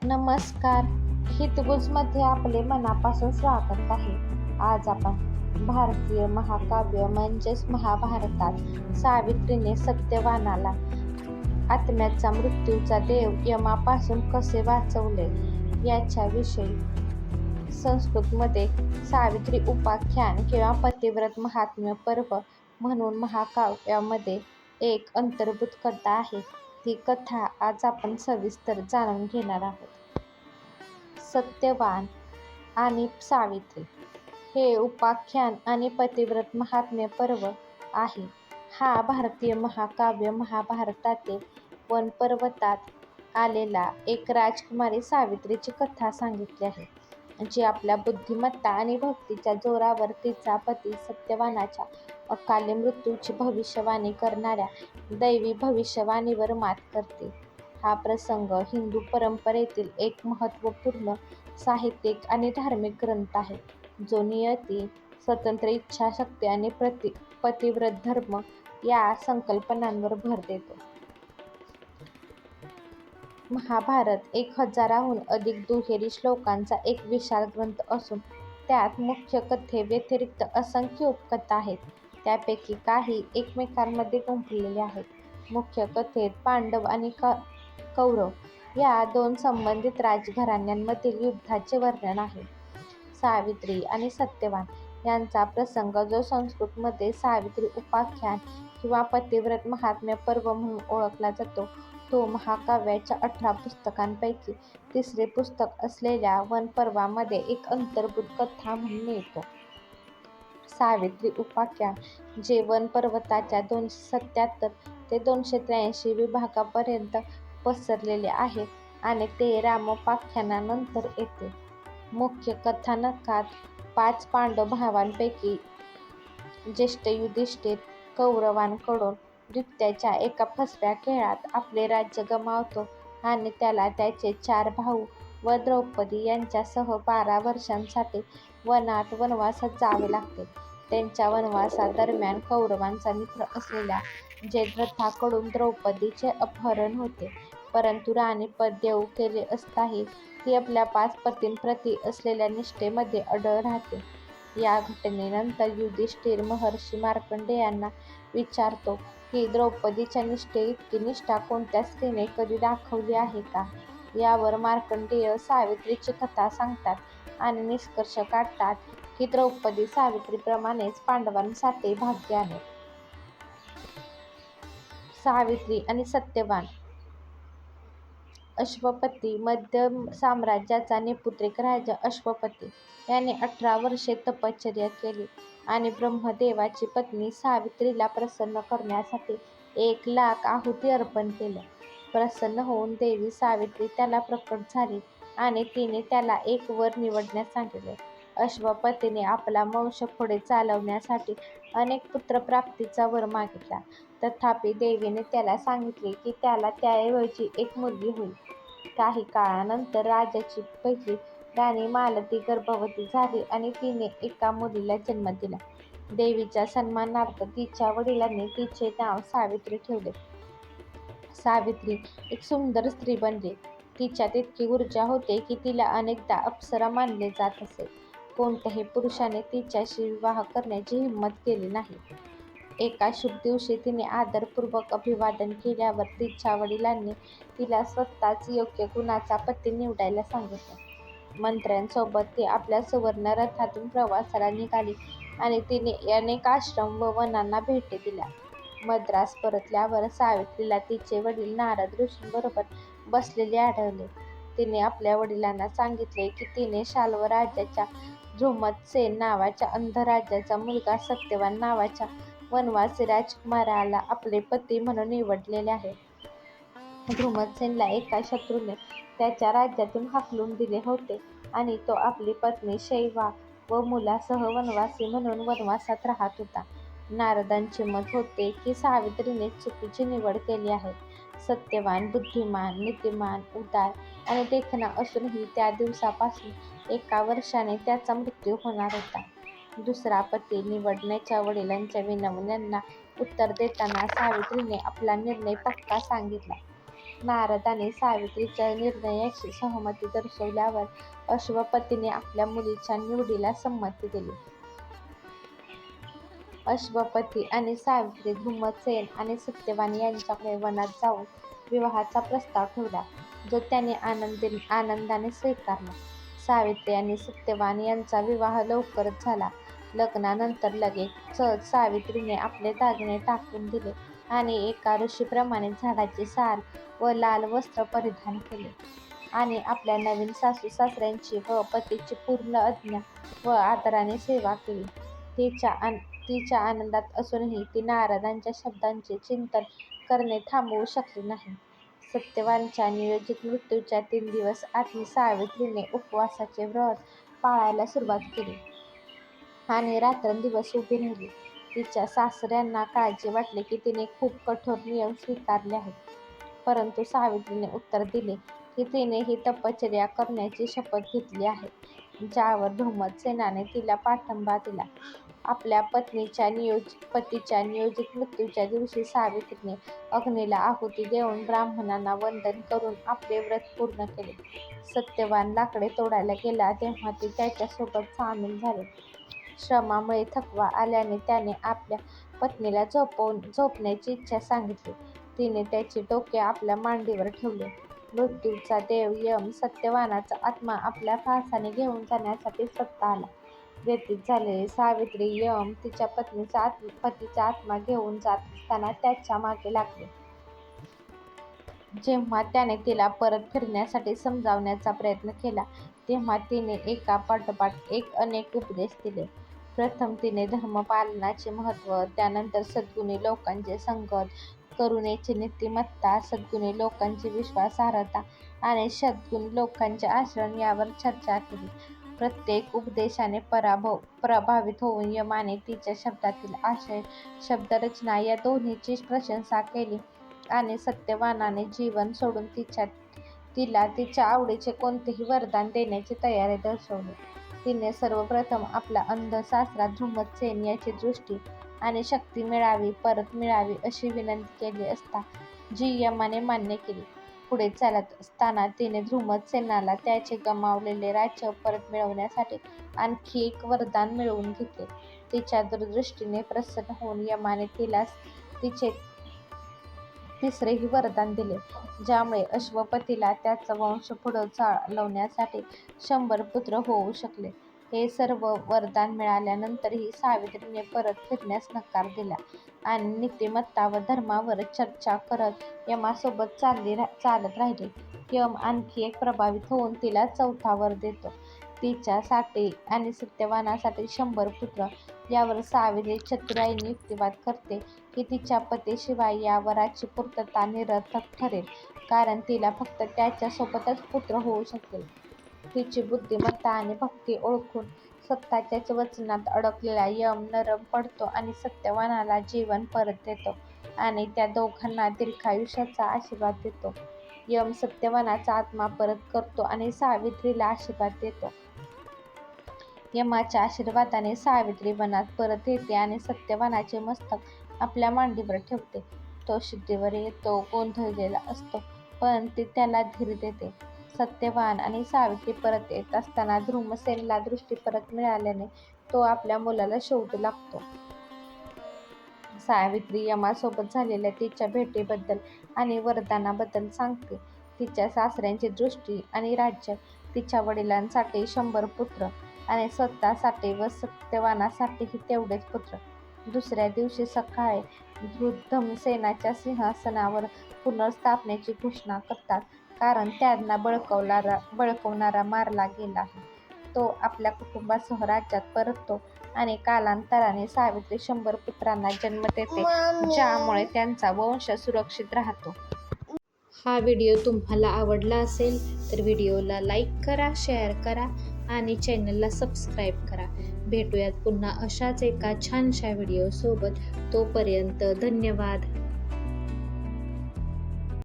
नमस्कार. हितगुजमध्ये आपले मनापासून स्वागत आहे. आज आपण भारतीय महाकाव्य म्हणजेच महाभारतात सावित्रीने सत्यवानाला आत्म्याचा मृत्यूचा देव यमापासून कसे वाचवले याच्याविषयी. संस्कृतमध्ये सावित्री उपाख्यान किंवा पतिव्रत महात्म्य पर्व म्हणून महाकाव्यामध्ये एक अंतर्भूत कथा आहे. ती कथा आज आपण सविस्तर जाणून घेणार आहोत. सत्यवान आणि सावित्री हे उपाख्यान आणि पतिव्रत महात्म्य पर्व आहे. हा भारतीय महाकाव्य महाभारतातील वनपर्वतात आलेला एक राजकुमारी सावित्रीची कथा सांगितली आहे, जी आपल्या बुद्धिमत्ता आणि भक्तीच्या जोरावर तिचा पती सत्यवानाच्या अकाली मृत्यूची भविष्यवाणी करणाऱ्या दैवी भविष्यवाणीवर मात करते. हा प्रसंग हिंदू परंपरेतील एक महत्त्वपूर्ण साहित्यिक आणि धार्मिक ग्रंथ आहे, जो नियती, स्वतंत्र इच्छाशक्ती आणि पतिव्रत धर्म या संकल्पनांवर भर देतो. महाभारत 1000हून अधिक दुहेरी श्लोकांचा एक विशाल ग्रंथ असून त्यात मुख्य कथेव्यतिरिक्त असंख्य उपकथा आहेत. त्यापैकी काही एकमेकांमध्ये गुंफलेल्या आहेत. मुख्य कथेत पांडव आणि कौरव या दोन संबंधित राजघराण्यांमधील युद्धाचे वर्णन आहे. सावित्री आणि सत्यवान यांचा प्रसंग, जो संस्कृतमध्ये सावित्री उपाख्यान किंवा पतिव्रत महात्म्य पर्व म्हणून ओळखला जातो, तो महाकाव्याच्या 18 पुस्तकांपैकी तिसरे पुस्तक असलेल्या वनपर्वामध्ये एक अंतर्भूत कथा म्हणून येतो. सावित्री उपाख्यान, जे वनपर्वताच्या 277 ते 283 विभागापर्यंत पसरलेले आहे आणि ते रामोपाख्यानानंतर येते. मुख्य कथानकात 5 पांडव भावांपैकी ज्येष्ठ युधिष्ठिर कौरवांकडून दैत्याच्या एका फसव्या खेळात आपले राज्य गमावतो आणि त्याला त्याचे 4 भाऊ व द्रौपदी यांच्यासह 12 वर्षांसाठी वनवासात जावे लागते. त्यांच्या वनवासादरम्यान कौरवांचा मित्र असलेल्या जयद्रथाकडून द्रौपदीचे अपहरण होते, परंतु राणीपद देऊ केले असताही ती आपल्या 5 पतींप्रती असलेल्या निष्ठेमध्ये अडळ राहते. या घटनेनंतर युधिष्ठिर महर्षी मार्कंडेयांना विचारतो की द्रौपदीच्या निष्ठेइतकी निष्ठा कोणत्या स्त्रीने कधी दाखवली आहे का? यावर मार्कंडेय सावित्रीची कथा सांगतात आणि निष्कर्ष काढतात की द्रौपदी सावित्रीप्रमाणेच पांडवांसाठी भाग्य आहे. सावित्री आणि सत्यवान. अश्वपती. मध्य साम्राज्याचा निपुत्रिक राजा अश्वपती याने 18 वर्षे तपश्चर्या केली आणि ब्रह्मदेवाची पत्नी सावित्रीला प्रसन्न करण्यासाठी 1,00,000 आहुती अर्पण केल्या. प्रसन्न होऊन देवी सावित्री त्याला प्रकट झाली आणि तिने त्याला एक वर निवडण्यास सांगितले. अश्वपतीने आपला वंश पुढे चालवण्यासाठी अनेक पुत्रप्राप्तीचा वर मागितला. तथापि देवीने त्याला सांगितले की त्याला त्याऐवजी एक मुलगी होईल. काही काळानंतर राजाची पहिली राणी मालती गर्भवती झाली आणि तिने एका मुलीला जन्म दिला. देवीच्या सन्मानार्थ तिच्या वडिलांनी तिचे नाव सावित्री ठेवले. सावित्री एक सुंदर स्त्री बनली. तिच्यात इतकी ऊर्जा होते की तिला अनेकदा अप्सरा मानले जात असे. कोणत्याही पुरुषाने तिच्याशी विवाह करण्याची हिंमत केली नाही. एका शुभ दिवशी तिने आदरपूर्वक अभिवादन केल्यावर तिच्या वडिलांनी तिला स्वतःच योग्य गुणाचा पती निवडायला सांगितले. मंत्र्यांसोबत ती आपल्या सुवर्ण रथातून प्रवासाला निघाली आणि तिने अनेक आश्रम व वनांना भेटी दिल्या. मद्रास परतल्यावर सावित्रीला तिचे वडील नारद ऋषींबरोबर बसलेले आढळले. तिने आपल्या वडिलांना सांगितले की तिने शाल्व राजाच्या धृमतसेन नावाच्या अंध राजाचा मुलगा सत्यवान नावाच्या वनवासी राजकुमाराला आपले पती म्हणून निवडलेले आहे. धृमतसेनला एका शत्रूने त्याच्या राज्यातून हाकलून दिले होते आणि तो आपली पत्नी शैवा व मुलासह वनवासी म्हणून वनवासात राहत होता. नारदांचे मत होते की सावित्रीने चुकीची निवड केली आहे. सत्यवान बुद्धिमान, नीतिमान, उदार आणि देखणा असूनही त्या दिवसापासून 1 वर्षाने त्याचा मृत्यू होणार होता. दुसरा पती निवडण्याच्या वडिलांच्या विनवण्यांना उत्तर देताना सावित्रीने आपला निर्णय पक्का सांगितला. नारदाने सावित्रीच्या निर्णयाशी सहमती दर्शवल्यावर अश्वपतीने आपल्या मुलीच्या निवडीला संमती दिली. अश्वपती आणि सावित्री धूमसेन आणि सत्यवान यांच्याकडे वनात जाऊन विवाहाचा प्रस्ताव ठेवला, जो त्याने आनंदाने स्वीकारला. सावित्री आणि सत्यवान यांचा विवाह लवकरच झाला. लग्नानंतर लगेच सावित्रीने आपले दागिने टाकून दिले आणि एका ऋषीप्रमाणे झाडाची साल व लाल वस्त्र परिधान केले आणि आपल्या नवीन सासू-सासऱ्यांची व पतीची पूर्ण आज्ञा व आदराने सेवा केली. तिच्या आनंदात असूनही ती नारदांच्या शब्दांचे चिंतन करणे थांबवू शकली नाही. सत्यवानच्या नियोजित मृत्यूच्या 3 दिवस आधी सावित्रीने उपवासाचे व्रत पाळायला सुरुवात केली आणि रात्रंदिवस उभी राहिली. तिच्या सासऱ्यांना काळजी वाटली की तिने खूप कठोर नियम स्वीकारले आहेत, परंतु सावित्रीने उत्तर दिले की तिने ही तपश्चर्या करण्याची शपथ घेतली आहे, ज्यावर धूमसेनाने तिला पाठिंबा दिला. आपल्या पतीच्या नियोजित मृत्यूच्या दिवशी सावित्रीने अग्नीला आहुती देऊन ब्राह्मणांना वंदन करून आपले व्रत पूर्ण केले. सत्यवान लाकडे तोडायला गेला तेव्हा ती त्याच्यासोबत सामील झाले. श्रमामुळे थकवा आल्याने त्याने आपल्या पत्नीला झोपण्याची इच्छा सांगितली. तिने त्याचे डोके आपल्या मांडीवर ठेवले. मृत्यूचा देव यम सत्यवानाचा आत्मा आपल्या फासाने घेऊन जाण्यासाठी स्वतः आला. व्यथित झालेली सावित्री यम तिच्या पतीचा आत्मा घेऊन जात असताना त्याच्या मागे लागले. जेव्हा त्याने तिला परत फिरण्यासाठी समजावण्याचा प्रयत्न केला, तेव्हा तिने एकापाठोपाठ एक अनेक उपदेश दिले. प्रथम तिने धर्मपालनाचे महत्त्व, त्यानंतर सद्गुणी लोकांचे संगत, करुणेची नीतिमत्ता, सद्गुणी लोकांची विश्वासार्हता आणि सद्गुणी लोकांचे आचरण यावर चर्चा केली. प्रत्येक उपदेशाने प्रभावित होऊन यमाने तिच्या शब्दातील आशय, शब्दरचना या दोन्हीची प्रशंसा केली आणि सत्यवानाने जीवन सोडून तिला तिच्या आवडीचे कोणतेही वरदान देण्याची तयारी दर्शवली. तिने सर्वप्रथम आपला अंध सासरा धूमसेन याची दृष्टी आणि शक्ती परत मिळावी अशी विनंती केली असता जी यमाने मान्य केली. पुढे चालत असताना तिने धूमसेनाला त्याचे गमावलेले राज्य परत मिळवण्यासाठी आणखी एक वरदान मिळवून घेतले. तिच्या दूरदृष्टीने प्रसन्न होऊन यमाने तिला तिचे तिसरेही वरदान दिले, ज्यामुळे अश्वपतीला त्याचा वंश पुढे चालवण्यासाठी 100 पुत्र होऊ शकले. हे सर्व वरदान मिळाल्यानंतरही सावित्रीने परत फिरण्यास नकार दिला आणि नीतिमत्ता व धर्मावर चर्चा करत यमासोबत चालत राहिली. यम आणखी एक प्रभावित होऊन तिला 4था वर देतो. तिच्यासाठी आणि सत्यवानासाठी 100 पुत्र. यावर सावित्री चतुराईने युक्तिवाद करते की तिच्या पतीशिवाय या वराची पूर्तता निरर्थक ठरेल, कारण तिला फक्त त्याच्यासोबतच पुत्र होऊ शकतील. तिची बुद्धिमत्ता आणि भक्ती ओळखून स्वतःच्याच वचनात अडकलेला यम नरम पडतो आणि सत्यवानाला जीवन परत देतो आणि त्या दोघांना दीर्घायुष्याचा आशीर्वाद देतो. यम सत्यवानाचा आत्मा परत करतो आणि सावित्रीला आशीर्वाद देतो. यमाच्या आशीर्वादाने सावित्री वनात परत येते आणि सत्यवानाचे मस्तक आपल्या मांडीवर ठेवते. तो शिट्टीवर येतो, गोंधळलेला असतो, पण ती त्याला धीर देते. सत्यवान आणि सावित्री परत येत असताना धूमसेनला दृष्टी परत मिळाल्याने तो आपल्या मुलाला शोधू लागतो. सावित्री यमासोबत झालेल्या तिच्या भेटीबद्दल आणि वरदानाबद्दल सांगते. तिच्या सासऱ्यांची दृष्टी आणि राज्य, तिच्या वडिलांसाठी 100 पुत्र आणि स्वतःसाठी व सत्यवानासाठीही तेवढेच पुत्र. दुसऱ्या दिवशी सकाळी धूमसेनाच्या सिंहासनावर पुनर्स्थापनेची घोषणा करतात, कारण त्यांना बळकावणारा मारला गेला आहे. तो आपल्या कुटुंबासह राज्यात परततो आणि कालांतराने सावित्री 100 पुत्रांना जन्म देते, ज्यामुळे त्यांचा वंश सुरक्षित राहतो. हा व्हिडिओ तुम्हाला आवडला असेल तर व्हिडिओला लाईक करा, शेअर करा आणि चॅनलला सबस्क्राईब करा. भेटूयात पुन्हा अशाच एका छानशा व्हिडिओसोबत. तोपर्यंत धन्यवाद.